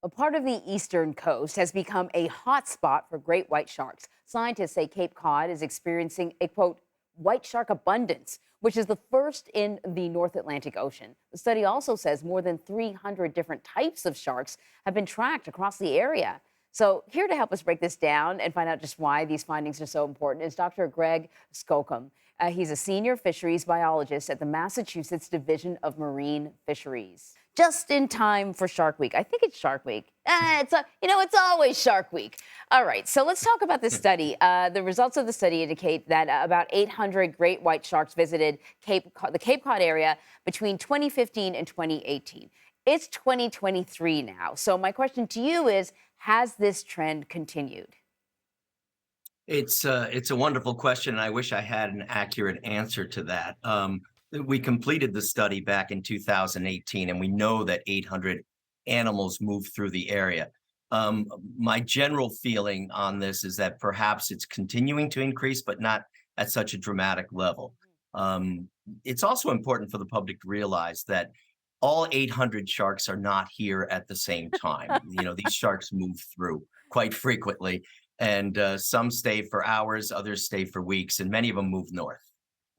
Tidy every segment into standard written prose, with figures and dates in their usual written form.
A part of the eastern coast has become a hot spot for great white sharks. Scientists say Cape Cod is experiencing a quote, white shark abundance, which is the first in the North Atlantic Ocean. The study also says more than 300 different types of sharks have been tracked across the area. So, here to help us break this down and find out just why these findings are so important is Dr. Greg Skokom. He's a senior fisheries biologist at the Massachusetts Division of Marine Fisheries. Just in time for Shark Week. I think it's Shark Week. It's always Shark Week. All right, so let's talk about this study. The results of the study indicate that about 800 great white sharks visited the Cape Cod area between 2015 and 2018. It's 2023 now. So my question to you is, has this trend continued? It's a wonderful question, and I wish I had an accurate answer to that. We completed the study back in 2018, and we know that 800 animals moved through the area. My general feeling on this is that perhaps it's continuing to increase, but not at such a dramatic level. Um, it's also important for the public to realize that all 800 sharks are not here at the same time. These sharks move through quite frequently, and some stay for hours, others stay for weeks, and many of them move north.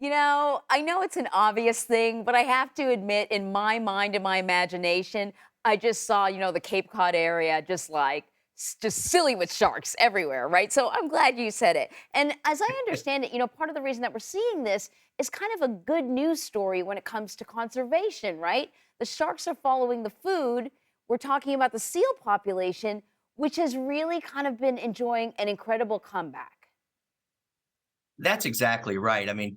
I know it's an obvious thing, but I have to admit, in my mind and my imagination, I just saw, the Cape Cod area just silly with sharks everywhere, right? So I'm glad you said it. And as I understand it, part of the reason that we're seeing this is kind of a good news story when it comes to conservation, right? The sharks are following the food. We're talking about the seal population, which has really kind of been enjoying an incredible comeback. That's exactly right. I mean,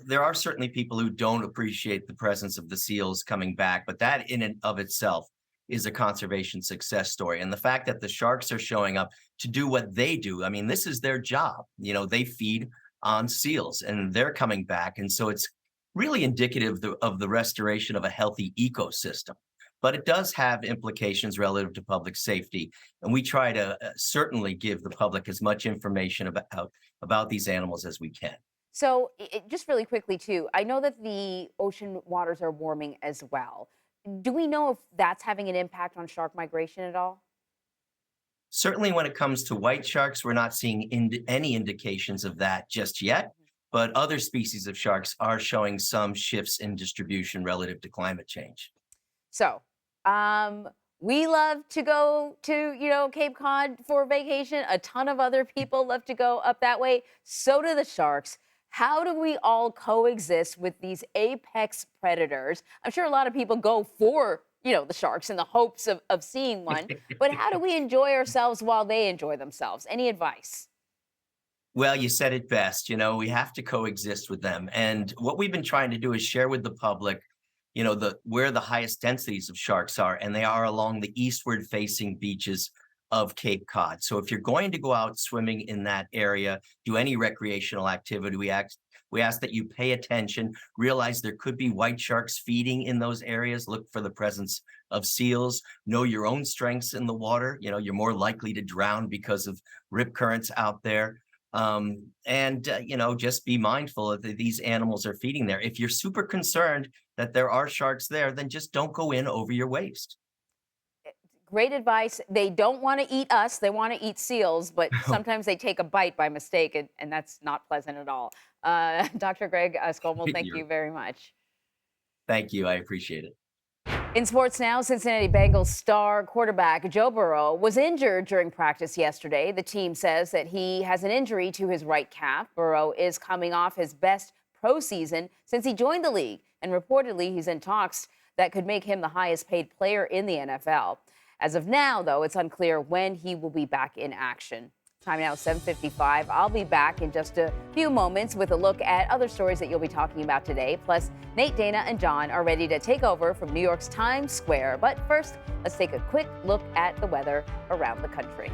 there are certainly people who don't appreciate the presence of the seals coming back, but that in and of itself is a conservation success story. And the fact that the sharks are showing up to do what they do, I mean, this is their job. They feed on seals and they're coming back. And so it's really indicative of the restoration of a healthy ecosystem. But it does have implications relative to public safety. And we try to certainly give the public as much information about these animals as we can. So, just really quickly, too, I know that the ocean waters are warming as well. Do we know if that's having an impact on shark migration at all? Certainly, when it comes to white sharks, we're not seeing any indications of that just yet. But other species of sharks are showing some shifts in distribution relative to climate change. So, we love to go to, Cape Cod for vacation. A ton of other people love to go up that way. So do the sharks. How do we all coexist with these apex predators? I'm sure a lot of people go for, the sharks in the hopes of seeing one. But how do we enjoy ourselves while they enjoy themselves? Any advice? Well, you said it best. We have to coexist with them. And what we've been trying to do is share with the public, where the highest densities of sharks are, and they are along the eastward facing beaches of Cape Cod. So if you're going to go out swimming in that area, do any recreational activity, we ask that you pay attention, realize there could be white sharks feeding in those areas, look for the presence of seals, know your own strengths in the water. You're more likely to drown because of rip currents out there. Just be mindful that these animals are feeding there. If you're super concerned that there are sharks there, then just don't go in over your waist. Great advice. They don't want to eat us. They want to eat seals, but sometimes they take a bite by mistake, and that's not pleasant at all. Dr. Greg Skomal, thank you very much. Thank you. I appreciate it. In sports now, Cincinnati Bengals star quarterback Joe Burrow was injured during practice yesterday. The team says that he has an injury to his right calf. Burrow is coming off his best pro season since he joined the league, and reportedly he's in talks that could make him the highest paid player in the NFL. As of now, though, it's unclear when he will be back in action. Time now, 7:55. I'll be back in just a few moments with a look at other stories that you'll be talking about today. Plus, Nate, Dana, and John are ready to take over from New York's Times Square. But first, let's take a quick look at the weather around the country.